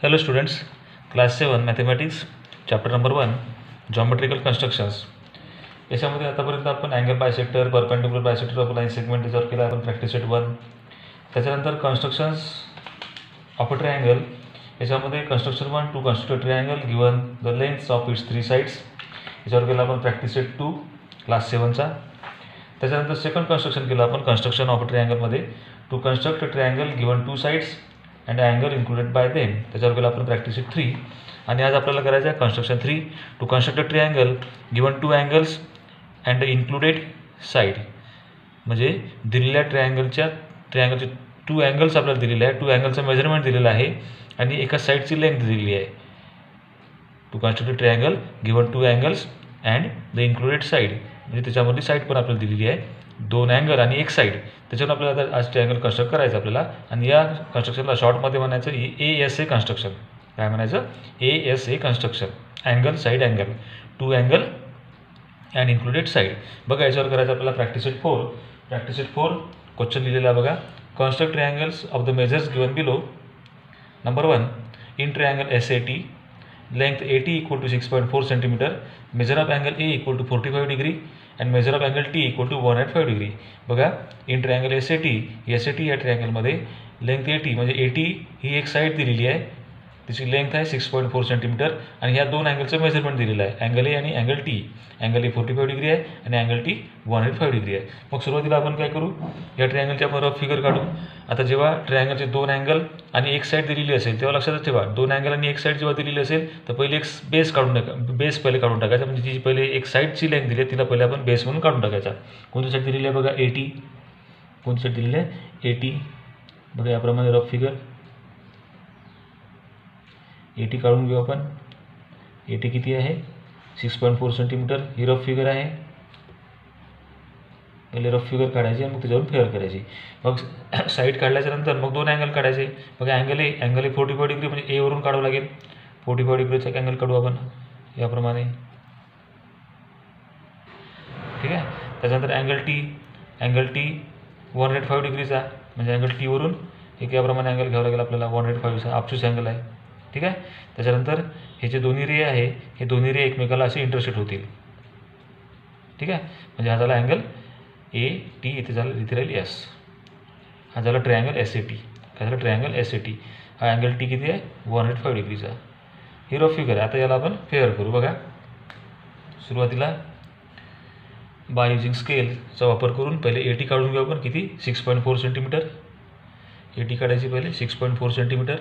Hello students, class 7 mathematics chapter number 1 geometrical constructions. याच्यामध्ये आतापर्यंत आपण angle bisector, perpendicular bisector of line segment याच्यावर केला आपण प्रॅक्टिस सेट 1. त्याच्यानंतर कन्स्ट्रक्शन्स ऑफ अ ट्रायंगल याच्यामध्ये construction 1 to construct triangle given the lengths of its 3 sides याच्यावर केला आपण प्रॅक्टिस सेट 2 क्लास 7चा. त्याच्यानंतर सेकंड कन्स्ट्रक्शन केलं आपण कन्स्ट्रक्शन ऑफ अ ट्रायंगलमध्ये to construct a triangle given 2 sides and angle included by them त्याच्यावर केलं आपण प्रॅक्टिस सेट 3. आणि आज आपल्याला करायचं आहे construction 3 to construct a triangle given 2 angles and included side. म्हणजे दिलेल्या ट्रायंगलचे 2 अँगल्स आपल्याला दिलेले आहे, 2 अँगलचं मेजरमेंट दिलेलं आहे आणि एका साईडची लेंथ दिलेली आहे. To construct a triangle given 2 angles and the included side म्हणजे त्याच्यामधली साईड पण आपल्याला दिलेली आहे, 2 अँगल आणि एक साईड. त्याच्यावर आपल्याला आता आज ट्रायंगल कन्स्ट्रक्ट करायचं आपल्याला. आणि या कन्स्ट्रक्शनला शॉर्टमध्ये म्हणायचं ASA कन्स्ट्रक्शन. काय म्हणायचं? ASA construction. Angle side angle, 2 angle and included side. बघा याच्यावर करायचं आपल्याला practice set 4. Practice set 4 question लिहिलेला आहे बघा. Construct triangles of the measures given below. Number 1 in triangle SAT length AT equal to 6.4 cm, measure of angle A equal to 45 degree and measure of angle T equal to 105 degree. बघा in triangle SAT या ट्रायंगलमध्ये length AT म्हणजे AT ही एक side दिलेली आहे, तिची length आहे 6.4 cm आणि ह्या 2 अँगलचं मेजरमेंट दिलेलं आहे, अँगल A आणि angle T. Angle A 45 degree आहे आणि अँगल T 105 डिग्री आहे. मग सुरुवातीला आपण काय करू, या ट्रायंगलचे आपण रफ फिगर काढू. आता जेव्हा ट्रायंगलचे 2 अँगल आणि एक साईड दिलेली असेल तेव्हा लक्षात ठेवा, 2 अँगल आणि एक साईड जेव्हा दिलेली असेल तर पहिले एक बेस पहिले काढून टाकायचा. म्हणजे जी पहिले एक साईडची लेंथ दिली आहे तिला पहिले आपण बेस म्हणून काढून टाकायचा. कोणती साईड दिलेली आहे बघा AT. कोणती साईड दिलेली आहे AT. बघा याप्रमाणे रफ फिगर AT काढून घेऊ आपण. AT किती आहे? 6.4 cm. ही रफ फिगर आहे. पहिले रफ फिगर काढायची आणि मग त्याच्यावरून फेअर करायची. मग साईड काढल्याच्या नंतर मग 2 अँगल काढायचे. बघा अँगल ए 45 डिग्री म्हणजे A वरून काढावं लागेल. 45 डिग्रीचा अँगल काढू आपण याप्रमाणे. ठीक आहे. त्याच्यानंतर अँगल टी 105 डिग्रीचा म्हणजे अँगल T वरून एक याप्रमाणे अँगल घ्यावा लागेल आपल्याला 105चा ऑब्ट्यूस अँगल आहे. ठीक आहे. त्याच्यानंतर हे जे दोन्ही रे आहे हे दोन्ही रे एकमेकाला असे इंटरसेक्ट होतील. ठीक आहे. म्हणजे हा झाला अँगल AT, इथे राहील S. हा झाला ट्रायंगल SAT. काय झालं? Triangle SAT. हा अँगल T किती आहे? 105 डिग्रीचा. ही रफ फिगर आहे. आता याला आपण फेअर करू. बघा सुरुवातीला बाय युजिंग स्केलचा वापर करून पहिले AT काढून घेऊ आपण. किती? 6.4 cm. AT काढायची पहिले 6.4 cm.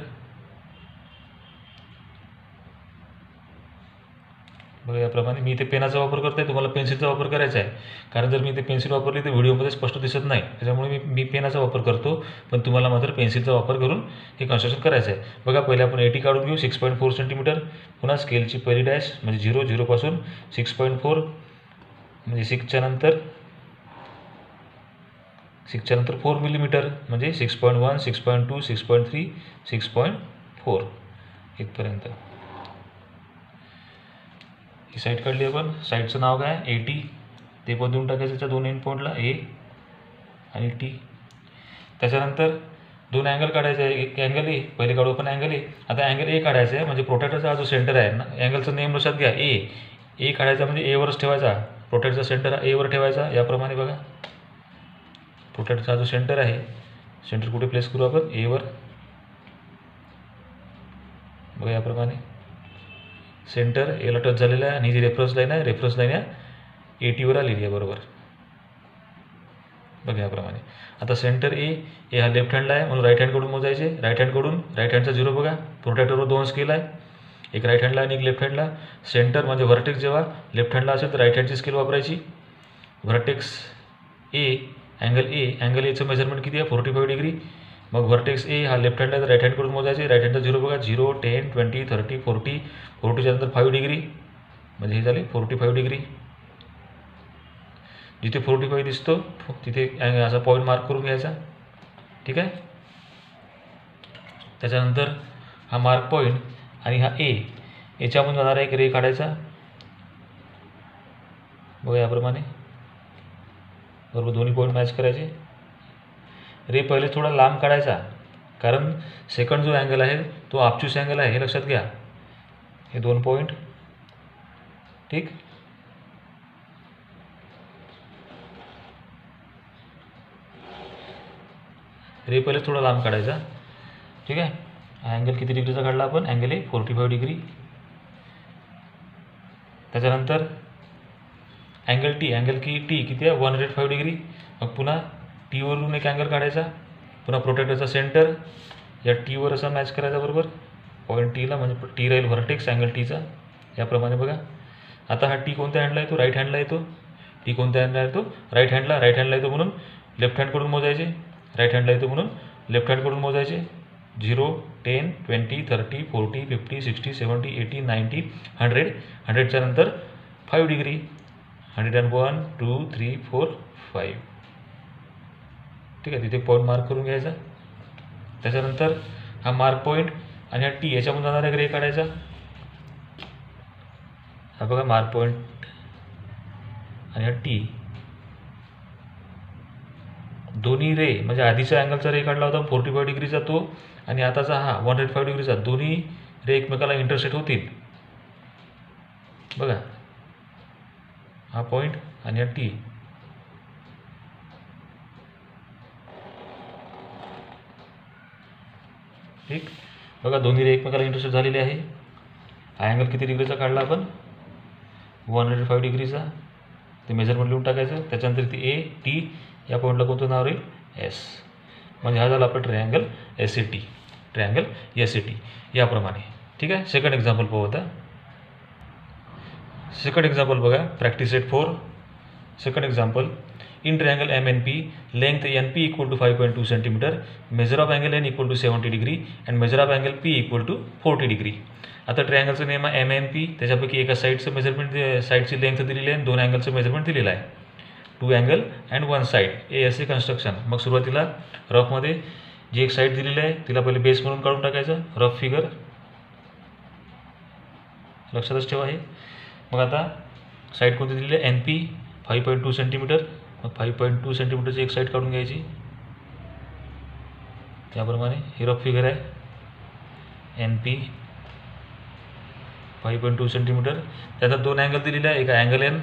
बघा याप्रमाणे. मी इथे पेनाचा वापर करतो आहे, तुम्हाला पेन्सिलचा वापर करायचा आहे. कारण जर मी इथे पेन्सिल वापरली तर व्हिडिओमध्ये स्पष्ट दिसत नाही, त्याच्यामुळे मी पेनाचा वापर करतो. पण तुम्हाला मात्र पेन्सिलचा वापर करून हे कन्स्ट्रक्शन करायचं आहे. बघा पहिले आपण AT काढून घेऊ 6.4 cm. पुन्हा स्केलची पहिली डॅश म्हणजे 0 पासून 6.4 म्हणजे 6च्या नंतर 4 मिलीमीटर म्हणजे 6.1 6.2 6.3 6.4 इथपर्यंत. ही साईड काढली आपण. साईडचं नाव काय? AT. ते पण देऊन टाकायचं त्या 2 एंड पॉईंटला A आणि T. त्याच्यानंतर 2 अँगल काढायचे आहे. एक अँगल A पहिले काढू आपण अँगल A. आता अँगल A काढायचा आहे म्हणजे प्रोट्रॅक्टरचा हा जो सेंटर आहे ना, अँगलचं नेम लक्षात घ्या A काढायचा म्हणजे A वरच ठेवायचा. प्रोट्रॅक्टरचा सेंटर A वर ठेवायचा याप्रमाणे. बघा प्रोट्रॅक्टरचा जो सेंटर आहे, सेंटर कुठे प्लेस करू आपण? A वर. बघा याप्रमाणे सेंटर Aला टच झालेला आहे आणि जी रेफरन्स लाईन आहे, रेफरन्स लाईन या AT वर आलेली आहे बरोबर. बघा याप्रमाणे. आता सेंटर A हा लेफ्ट हँडला आहे म्हणून राईट हँडकडून मोजायचे. राईट हँडचा 0 बघा. प्रोट्रॅक्टरवर 2 स्केल आहे, एक राईट हँडला आणि एक लेफ्ट हँडला. सेंटर म्हणजे व्हर्टेक्स जेव्हा लेफ्ट हँडला असेल तर राईट हँडची स्केल वापरायची. व्हर्टेक्स अँगल Aचं मेजरमेंट किती आहे? 45 डिग्री. मग व्हर्टेक्स A हा लेफ्ट हँड आहे तर राईट हँडकडून मोजायचे. राईट हँडचा 0 बघा. 0 10 20 30 40 40च्या नंतर 5 डिग्री म्हणजे हे झाले 45 डिग्री. जिथे 45 दिसतो तिथे असा पॉईंट मार्क करून घ्यायचा. ठीक आहे. त्याच्यानंतर हा मार्क पॉईंट आणि हा याच्यामधून जाणारा एक रे काढायचा. बघा याप्रमाणे बरोबर दोन्ही पॉईंट मॅच करायचे. रे पहिले थोडा लांब काढायचा कारण सेकंड जो अँगल आहे तो ऑब्च्यूस अँगल आहे, हे लक्षात घ्या. हे 2 पॉईंट. ठीक. रे पहिले थोडा लांब काढायचा. ठीक आहे. अँगल किती डिग्रीचा काढला आपण? अँगल आहे 45 डिग्री. त्याच्यानंतर अँगल टी, अँगल की टी किती आहे? 105 डिग्री. मग पुन्हा टीवरून एक अँगल काढायचा. पुन्हा प्रोटेक्टरचा सेंटर या टीवर असा मॅच करायचा बरोबर पॉईंट टीला, म्हणजे टी राहील व्हर्टेक्स अँगल टीचा. याप्रमाणे बघा. आता हा टी कोणत्या हँडला येतो? राईट हँडला येतो. टी कोणत्या हँडला येतो? राईट हँडला. राईट हँडला येतो म्हणून लेफ्ट हँडकडून मोजायचे. राईट हँडला येतो म्हणून लेफ्ट हँडकडून मोजायचे. 0, 10, 20, 30, 40, 50, 60, 70, 80, 90, 100. 100च्या नंतर 5 डिग्री. 101, 2, 3, 4, 5. ठीक आहे. तिथे पॉईंट मार्क करून घ्यायचा. त्याच्यानंतर हा मार्क पॉईंट आणि हा टी याच्यामधून जाणारा एक रे काढायचा. हा बघा मार्क पॉईंट आणि हा टी, दोन्ही रे म्हणजे आधीच्या अँगलचा रे काढला होता 45 डिग्रीचा तो, आणि आताचा हा 105 डिग्रीचा, दोन्ही रे एकमेकाला इंटरसेक्ट होतील. बघा हा पॉईंट आणि हा टी. ठीक. बघा दोन्ही रे एकमेकाला इंटरसेक्ट झालेले आहे. हा अँगल किती डिग्रीचा काढला आपण? 105 डिग्रीचा. ते मेजरमेंट लिहून टाकायचं. त्याच्यानंतर ती ए टी या पॉईंटला कोणतं नाव राहील? एस. म्हणजे हा झाला आपला triangle S A T. Triangle S A T याप्रमाणे. ठीक आहे. सेकंड एक्झाम्पल पाहू आता. सेकंड एक्झाम्पल बघा. Practice set 4. Second example. In triangle M N P, length N P equal to 5.2 centimetre, measure of angle N equal to 70 degree and measure of angle P equal to 40 degree. आता ट्रायंगलचं name आहे M N P. त्याच्यापैकी एका साईडचं measurement, साईडची length दिलेली आहे, 2 अँगलचं measurement दिलेलं आहे. 2 angle and 1 side ए असे कन्स्ट्रक्शन. मग सुरुवातीला रफमध्ये जी एक साईड दिलेली आहे तिला पहिले बेस म्हणून काढून टाकायचं. रफ फिगर लक्षातच ठेवा हे. मग आता साईड कोणती दिलेली आहे? N P 5.2 centimetre. मग 5.2 सेंटीमीटरची एक साईड काढून घ्यायची. त्याप्रमाणे ही रफ फिगर आहे. N P 5.2 centimetre. त्याचा 2 अँगल दिलेले आहे. एक अँगल एन,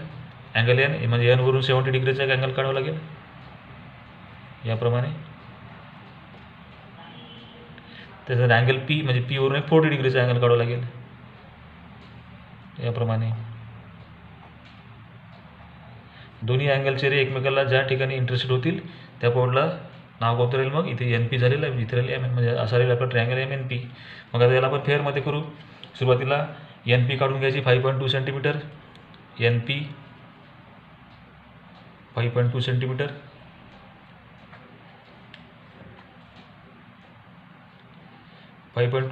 अँगल एन म्हणजे एनवरून 70 डिग्रीचा एक अँगल काढावा लागेल याप्रमाणे. त्याचा अँगल पी म्हणजे पी वरून एक 40 डिग्रीचा अँगल काढावा लागेल याप्रमाणे. दोन्ही अँगलचे रे एकमेकाला ज्या ठिकाणी इंटरसेक्ट होतील त्या पॉईंटला नाव कोणतं राहील? मग इथे एन पी झालेलं आहे, इथे राहील एम एन, म्हणजे असा राहील आपला ट्रायंगल एम एन पी. मग आता याला आपण फेअरमध्ये करू. सुरुवातीला एन पी काढून घ्यायची 5.2 centimetre. N P 5.2 centimetre.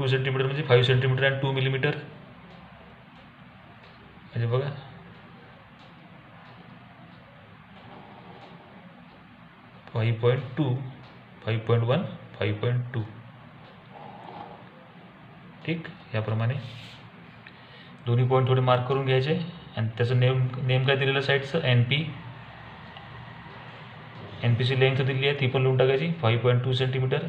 Centimetre म्हणजे 5 सेंटीमीटर अँड 2 मिलीमीटर. म्हणजे बघा 5.2, 5.1, 5.2. ठीक. याप्रमाणे दोन्ही पॉईंट थोडे मार्क करून घ्यायचे. आणि त्याचं नेम काय दिलेलं साईडचं? N P. एन पीची लेंथ दिली आहे ती पण लिहून टाकायची 5.2 सेंटीमीटर.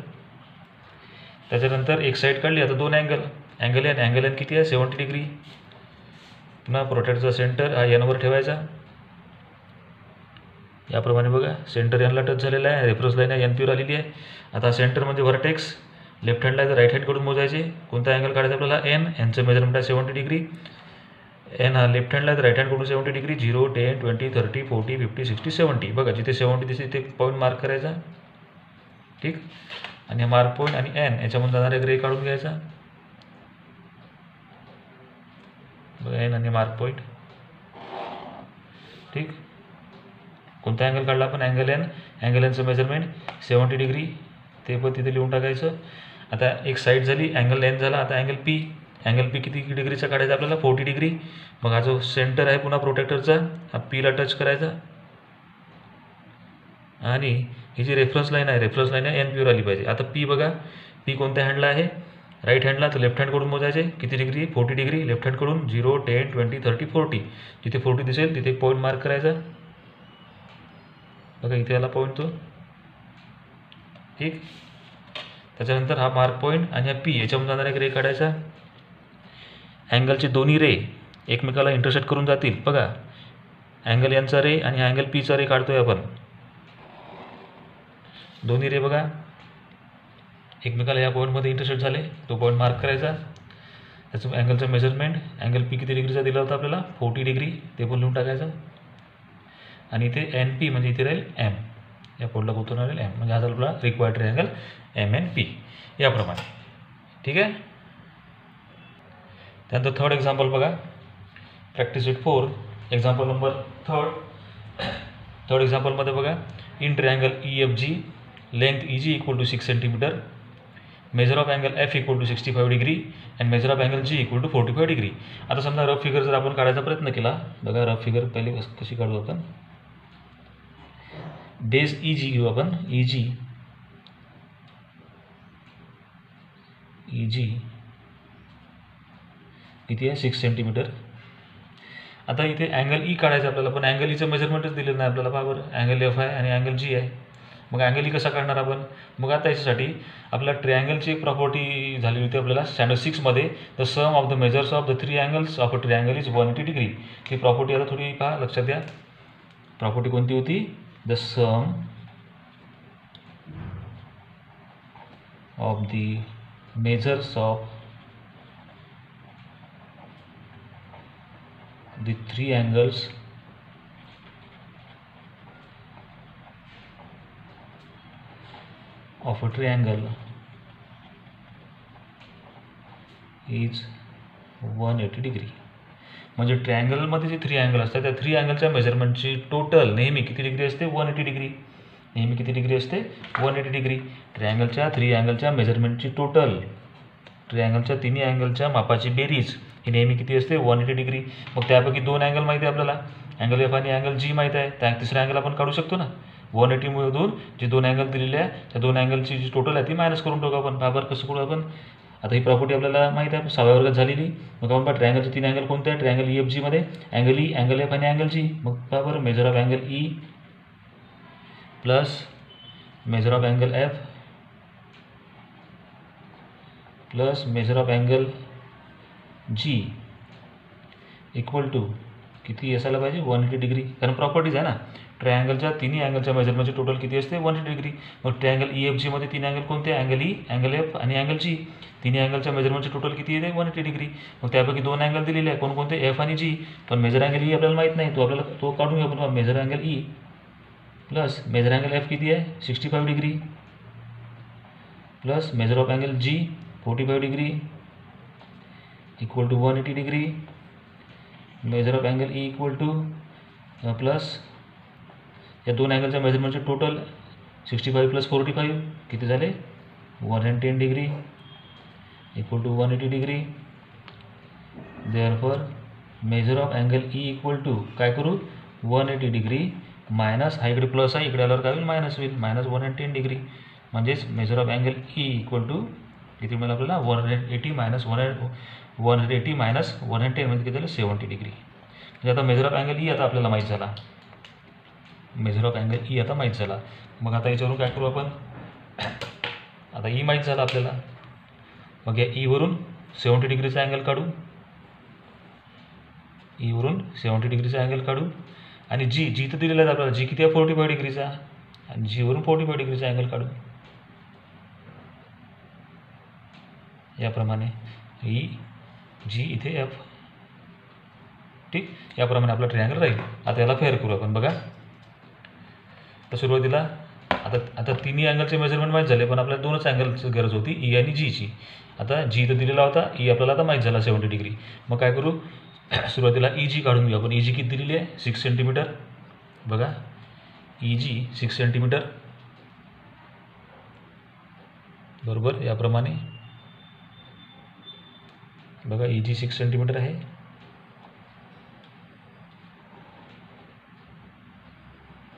त्याच्यानंतर एक साईड काढली. आता 2 अँगल. अँगल एन किती आहे? 70 डिग्री. पुन्हा प्रोटेक्टरचा सेंटर हा एनवर ठेवायचा याप्रमाणे. बघा सेंटर एनला टच झालेला आहे. रेफरन्स लाईन एन पीवर आलेली आहे. आता सेंटर म्हणजे व्हर्टेक्स. लेफ्ट हँडला तर राईट हँडकडून मोजायचे. कोणता अँगल काढायचा आपल्याला? एन. एनचं मेजरमेंट आहे 70 डिग्री. एन हा लेफ्ट हँडला तर राईट हँडकडून 70 डिग्री. 0, 10, 20, 30, 40, 50, 60, 70. बघा जिथे 70 दिसते तिथे पॉईंट मार्क करायचा. ठीक. आणि हा मार्क पॉईंट आणि एन याच्यामधून जाणारा एक रे काढून घ्यायचा. बघा एन आणि मार्क पॉईंट. ठीक. कोणता अँगल काढला आपण? Angle N. अँगल एनचं मेजरमेंट 70 डिग्री. ते पण तिथे लिहून टाकायचं. आता एक साईड झाली. अँगल एन झाला. आता अँगल पी. अँगल पी किती डिग्रीचा काढायचा आपल्याला? 40 डिग्री. मग हा जो सेंटर आहे पुन्हा प्रोटेक्टरचा हा पीला टच करायचा. आणि ही जी रेफरन्स लाईन आहे एन पीवर आली पाहिजे. आता पी बघा, पी कोणत्या हँडला आहे? राईट हँडला. तर लेफ्ट हँडकडून मोजायचे. किती डिग्री? 40 डिग्री. लेफ्ट हँडकडून 0, 10, 20, 30, 40. जिथे 40 दिसेल तिथे एक पॉईंट मार्क करायचा. बघा इथे आला पॉईंट तो. ठीक. त्याच्यानंतर हा मार्क पॉईंट आणि हा पी याच्यामधून जाणारा एक रे काढायचा. अँगलचे दोन्ही रे एकमेकाला इंटरसेक्ट करून जातील. बघा अँगल यांचा रे आणि अँगल पीचा रे काढतोय आपण. दोन्ही रे बघा एकमेकाला या पॉईंटमध्ये इंटरसेक्ट झाले. तो पॉईंट मार्क करायचा. त्याचं अँगलचं मेजरमेंट, अँगल पी किती डिग्रीचा दिला होता आपल्याला 40 डिग्री, ते पण लिहून टाकायचं. आणि इथे एन पी म्हणजे इथे राहील एम, या पॉईंटला पोहोचून राहील एम, म्हणजे हा आपला required triangle M N P याप्रमाणे. ठीक आहे. त्यानंतर थर्ड एक्झाम्पल बघा, practice it 4 example number third एक्झाम्पलमध्ये बघा, in triangle E F G length E G equal to 6 centimetre, measure of angle F equal to 65 degree and measure of angle G equal to 45 degree. आता समजा rough figure जर आपण काढायचा प्रयत्न केला, बघा रफ फिगर पहिले कशी काढू आपण. बेस ई जी घेऊ आपण. ई जी किती आहे 6 सेंटीमीटर. आता इथे अँगल ई काढायचं आपल्याला, पण अँगल ईचं मेजरमेंटच दिलेलं नाही आपल्याला. बरोबर अँगल एफ आहे आणि अँगल जी आहे. मग अँगल ई कसा काढणार आपण. मग आता याच्यासाठी आपल्याला ट्रायंगलची एक प्रॉपर्टी झाली होती आपल्याला स्टँडर्ड 6मध्ये, the sum of the measures of the 3 angles of a triangle is 180 degree. ही प्रॉपर्टी आता थोडी पहा लक्षात द्या. प्रॉपर्टी कोणती होती. The sum of the measures of the 3 angles of a triangle is 180 degree. म्हणजे ट्रायंगलमध्ये जे 3 अँगल असतात त्या 3 अँगलच्या मेजरमेंटची टोटल नेहमी किती डिग्री असते 180 डिग्री. नेहमी किती डिग्री असते 180 डिग्री. ट्रायंगलच्या 3 अँगलच्या मेजरमेंटची टोटल, ट्रायंगलच्या 3 अँगलच्या मापाची बेरीज ही नेहमी किती असते 180 डिग्री. मग त्यापैकी 2 अँगल माहिती आहे आपल्याला, अँगल एफ आणि अँगल जी माहीत आहे. त्या तिसरा अँगल आपण काढू शकतो ना. 180 मधून जे 2 अँगल दिलेले आहे त्या 2 अँगलची जी टोटल आहे ती मायनस करून टाकू आपण. बरोबर कसं करू आपण. आता ही प्रॉपर्टी आपल्याला माहीत आहे 6व्या वर्गात झालेली. मग आपण पहा ट्रायंगलचे 3 अँगल कोणते आहे. ट्रायंगल ई एफ जीमध्ये अँगल ई, अँगल एफ आणि अँगल जी. मग पहा बरं measure of angle E plus measure of angle F plus measure of angle G equal to किती असायला पाहिजे 180 डिग्री. कारण प्रॉपर्टीज आहे ना. ट्रायंगलच्या 3 अँगलच्या मेजरमेंटची टोटल किती असते 180 डिग्री. मग ट्रायंगल ई एफ जीमध्ये 3 अँगल कोणते अँगल ई, अँगल एफ आणि अँगल जी. 3 अँगलच्या मेजरमेंटची टोटल किती येते 180 डिग्री. मग त्यापैकी 2 अँगल दिलेले आहे कोणकोणते एफ आणि जी. पण मेजर अँगल ई आपल्याला माहीत नाही, तो काढून घेऊ आपण. Measure angle E plus measure angle F किती आहे 65 degree plus measure of angle G 45 degree equal to 180 degree. Measure of angle E equal to plus या 2 अँगलच्या मेजरमेंटचे टोटल 65 प्लस 45 किती झाले 110 degree equal to 180 degree. Therefore measure of angle E equal to काय करू 180 degree minus, हा इकडे plus आहे, इकडे आल्यावर काय होईल मायनस होईल, मायनस 110 डिग्री. म्हणजेच measure of angle E equal to किती मिळेल आपल्याला 180 मायनस 110 म्हणजे किती झालं 70 डिग्री. म्हणजे आता मेजर ऑफ अँगल ई आता आपल्याला माहीत झाला. मेजर ऑफ अँगल ई आता माहीत झाला. मग आता याच्यावरून काय करू आपण. आता ई माहीत झाला आपल्याला. मग या ईवरून 70 डिग्रीचा अँगल काढू. ईवरून 70 डिग्रीचा अँगल काढू. आणि जी तर दिलेला आहे आपल्याला. जी किती आहे 45 डिग्रीचा. आणि जीवरून 45 डिग्रीचा अँगल काढू याप्रमाणे. ई जी इथे एफ. ठीक. याप्रमाणे आपला ट्रायंगल राहील. आता याला फेअर करू आपण. बघा तर सुरुवातीला आता तिन्ही अँगलचे मेजरमेंट माहीत झाले, पण आपल्याला 2च अँगलची गरज होती ई आणि जीची. आता जी तर दिलेला होता, ई आपल्याला आता माहीत झाला 70 डिग्री. मग काय करू सुरुवातीला ई जी काढून घेऊ आपण. ई जी किती दिलेली आहे 6 सेंटीमीटर. बघा ई जी 6 सेंटीमीटर बरोबर. याप्रमाणे बघा ई जी 6 सेंटीमीटर आहे.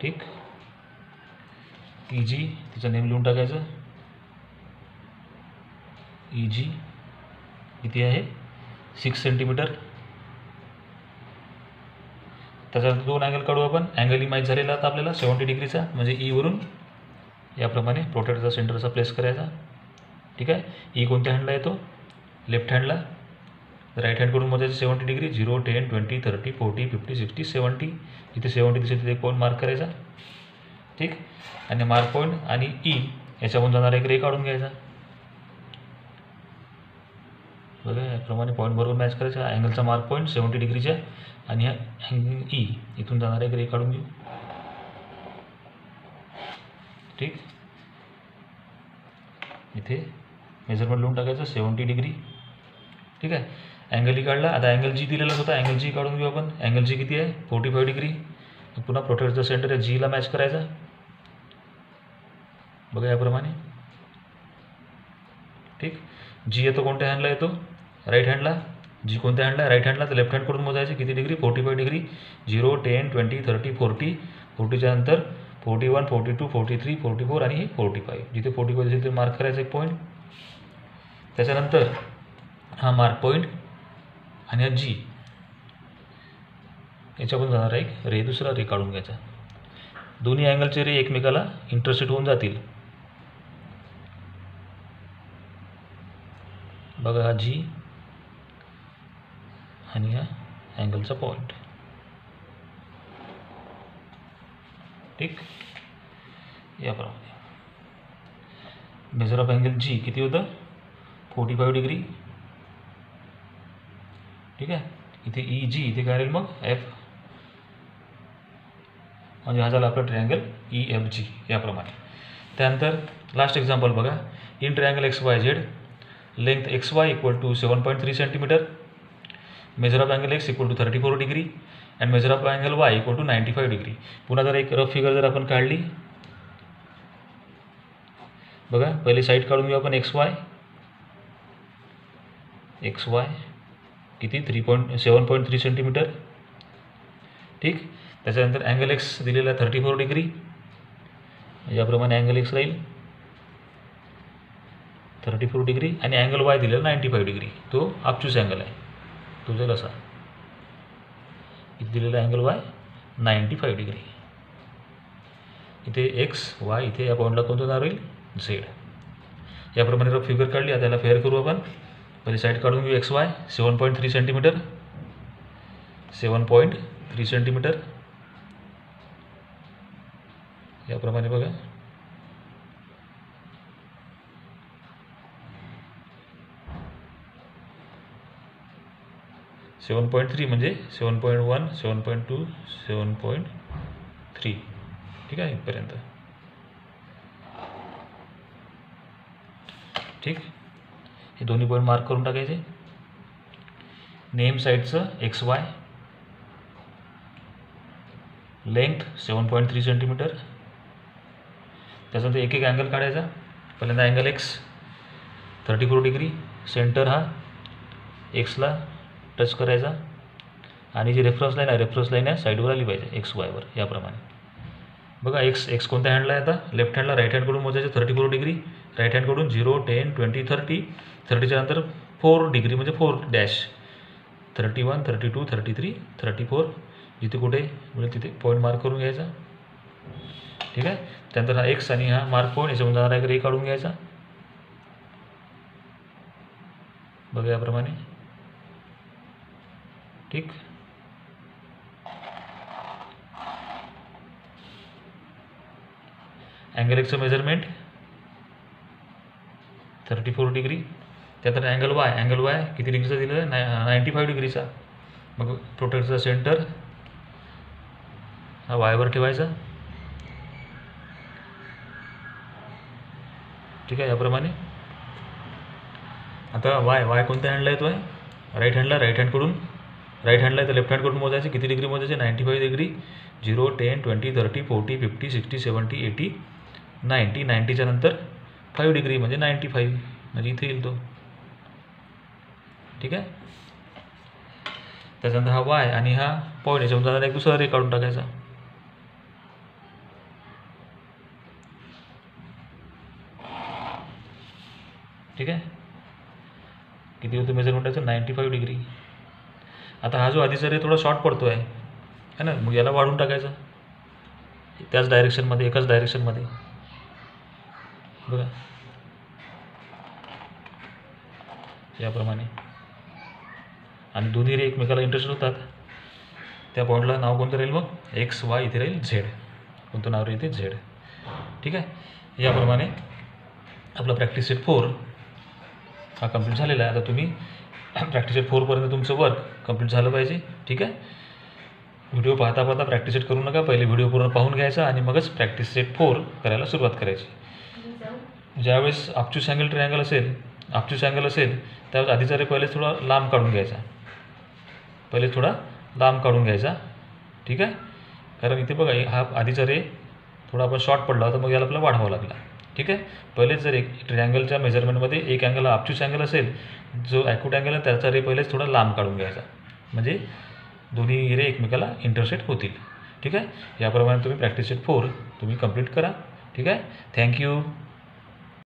ठीक. ई जी तिचं नेम लिहून टाकायचं. ई जी किती आहे 6 सेंटीमीटर. त्याच्यानंतर 2 अँगल काढू आपण. अँगल ई माहीत झालेला आता आपल्याला 70 डिग्रीचा. म्हणजे ईवरून याप्रमाणे प्रोट्रॅक्टरचा सेंटरचा प्लेस करायचा. ठीक आहे. ई कोणत्या हँडला येतो? लेफ्ट हँडला. राईट हँडकडून मोजायचं 70 डिग्री. 0, 10, 20, 30, 40, 50, 60, 70. जिथे 70 दिसेल तिथे एक पॉईंट मार्क करायचा. ठीक. आणि मार्क पॉईंट आणि ई याच्यामधून जाणारा एक रे काढून घ्यायचा. बघा याप्रमाणे पॉईंट बरोबर मॅच करायचा. अँगलचा मार्क पॉईंट 70 डिग्रीच्या आणि ह्या ई इथून जाणारा एक रे काढून घेऊ. ठीक. इथे मेजरमेंट लिहून टाकायचं 70 डिग्री. ठीक आहे. अँगल ई काढला. आता अँगल जी दिलेलाच होता, अँगल जी काढून घेऊ आपण. अँगल जी किती आहे? 45 डिग्री. पुन्हा प्रोट्रॅक्टरचं सेंटर आहे जीला मॅच करायचा. बघा याप्रमाणे. ठीक. जी येतो कोणत्या हँडला येतो? राईट हँडला. जी कोणत्या हँडला आहे? राईट हँडला. तर लेफ्ट हँडकडून मोजायचे किती डिग्री? 45 डिग्री. 0, 10, 20, 30, 40. 40च्या नंतर 41, 42, 43, 44 आणि हे 45. जिथे 45 असेल तिथे मार्क करायचा एक पॉईंट. त्याच्यानंतर हा मार्क पॉईंट आणि हा जी याच्याकडून जाणारा एक रे, दुसरा रे काढून घ्यायचा. दोन्ही अँगलचे रे एकमेकाला इंटरसेक्ट होऊन जातील. बघा हा जी आणि हा अँगलचा पॉईंट. ठीक. याप्रमाणे मेजर ऑफ अँगल जी किती होतं? 45 डिग्री. ठीक आहे. इथे ई जी इथे काय राहील मग? एफ. म्हणजे हा झाला आपला ट्रायंगल ई एफ जी. याप्रमाणे. त्यानंतर लास्ट एक्झाम्पल बघा. In triangle X Y Z length X Y equal to 7.3 centimetre. Measure of angle X equal to 34 degree and measure of angle Y equal to 95 degree. पुन्हा जर एक rough figure जर आपण काढली. बघा पहिले साईड काढून घेऊ आपण एक्स वाय. एक्स वाय किती? 7.3 सेंटीमीटर. ठीक. त्याच्यानंतर अँगल एक्स दिलेला 34 डिग्री. याप्रमाणे अँगल एक्स राहील 34 डिग्री आणि अँगल वाय दिलेला 95 डिग्री. तो ऑब्च्युस अँगल आहे. तो जाईल असा. इथे दिलेला अँगल वाय 95 डिग्री. इथे एक्स वाय इथे या पॉईंटला कोणतं नाव राहील? झेड. याप्रमाणे जर फिगर काढली. आता याला फेअर करू आपण. पहिले साईड काढून घेऊ एक्स वाय 7.3 सेंटीमीटर. 7.3 सेंटीमीटर. याप्रमाणे बघा. सेवन 7.3 म्हणजे 7.1, 7.2, 7.3. ठीक आहे इथपर्यंत. ठीक. हे दोन्ही पॉईंट मार्क करून टाकायचे. नेम साईडचं एक्स वाय लेंथ 7.3 सेंटीमीटर. त्याच्यानंतर एक एक अँगल काढायचा. पहिल्यांदा अँगल एक्स 34 डिग्री. सेंटर हा एक्सला टच करायचा आणि जी रेफरन्स लाईन आहे साईडवर आली पाहिजे एक्स वायवर. याप्रमाणे बघा. एक्स कोणत्या हँडला आहे? आता लेफ्ट हँडला. राईट हँडकडून मोजायचं 34 डिग्री. राईट हँडकडून 0, 10, 20, 30. 30च्या नंतर 4 डिग्री म्हणजे 4 डॅश. 31, 32, 33, 34. जिथे कुठे म्हणजे तिथे पॉईंट मार्क करून घ्यायचा. ठीक आहे. त्यानंतर हा एक्स आणि हा मार्क पॉईंट याच्यामध्ये जाणारा एक रे काढून घ्यायचा. बघा याप्रमाणे. ठीक. अँगल एक्सचं मेजरमेंट 34 डिग्री. त्यानंतर अँगल वाय किती डिग्रीचा दिलेला आहे? 95 डिग्रीचा. मग प्रोट्रॅक्टरचा सेंटर हा वायवर ठेवायचा. ठीक आहे. याप्रमाणे. आता वाय कोणत्या हँडला येतो आहे? राईट हँडला. राईट हँडला आहे तर लेफ्ट हँडकडून मोजायचे. किती डिग्री मोजायचे? 95 डिग्री. 0, 10, 20, 30, 40, 50, 60, 70, 80, 90. 90च्या नंतर 5 डिग्री म्हणजे 95 म्हणजे इथे येईल तो. ठीक आहे. त्याच्यानंतर हा वाय आणि हा पॉईंट याच्यामध्ये जाणारा एक दुसरा रे काढून टाकायचा. ठीक आहे. किती होतं मेजरमेंटाचं? 95 डिग्री. आता हा जो आधीचा रे थोडा शॉर्ट पडतो आहे ना. मग याला वाढून टाकायचं त्याच डायरेक्शनमध्ये, एकाच डायरेक्शनमध्ये. बघा याप्रमाणे, आणि दोन्ही रे एकमेकाला इंटरसेक्ट होतात. त्या पॉईंटला नाव कोणतं राहील? मग एक्स वाय, इथे राहील झेड. कोणतं नाव राहील? इथे झेड. ठीक आहे. याप्रमाणे आपला प्रॅक्टिस सेट 4 हा कंप्लीट झालेला आहे. आता तुम्ही प्रॅक्टिस सेट 4पर्यंत तुमचं वर्क कंप्लीट झालं पाहिजे. ठीक आहे. व्हिडिओ पाहता पाहता प्रॅक्टिस सेट करू नका. पहिले व्हिडिओ पूर्ण पाहून घ्यायचा आणि मगच प्रॅक्टिस सेट 4 करायला सुरुवात करायची. ज्यावेळेस ऑब्ट्यूस अँगल ट्रायंगल असेल, ऑब्ट्यूस अँगल असेल, त्यावेळेस आधीचा रे पहिले थोडा लांब काढून घ्यायचा. पहिले थोडा लांब काढून घ्यायचा. ठीक आहे. कारण इथे बघा, हा आधीचा रे थोडा आपण शॉर्ट पडला होता, मग याला आपल्याला वाढवावा लागला. ठीक आहे. पहिलेच जर एक ट्रायंगलच्या मेजरमेंटमध्ये एक अँगल हा ऑब्ट्यूस अँगल असेल, जो ॲक्यूट अँगल आहे त्याचा रे पहिलेच थोडा लांब काढून घ्यायचा, म्हणजे दोन्ही रे एकमेकाला इंटरसेक्ट होतील. ठीक आहे. याप्रमाणे तुम्ही प्रॅक्टिस सेट 4 तुम्ही कंप्लीट करा. ठीक आहे. थँक्यू.